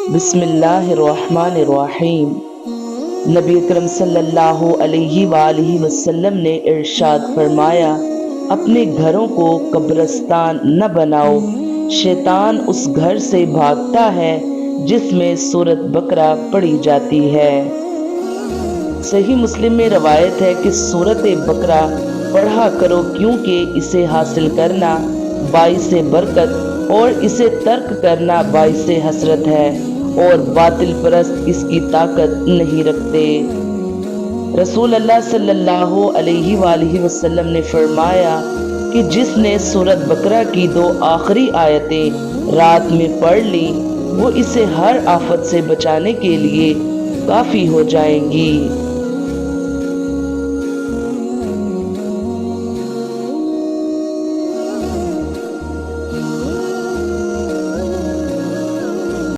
बिस्मिल्लाहिर्रहमानिर्रहीम। नबी अकरम सल्लल्लाहु अलैहि वसल्लम ने इरशाद फरमाया, अपने घरों को कब्रिस्तान न बनाओ। शैतान उस घर से भागता है जिसमें सूरत बकरा पढ़ी जाती है। सही मुस्लिम में रवायत है कि सूरत बकरा पढ़ा करो, क्योंकि इसे हासिल करना बाइसे बरकत और इसे तर्क करना बाइसे हसरत है, और बातिल परस्त इसकी ताकत नहीं रखते। रसूल अल्लाह सल्लल्लाहु अलैहि वसल्लम ने फरमाया कि जिसने सूरत बकरा की 2 आखिरी आयतें रात में पढ़ ली, वो इसे हर आफत से बचाने के लिए काफी हो जाएंगी।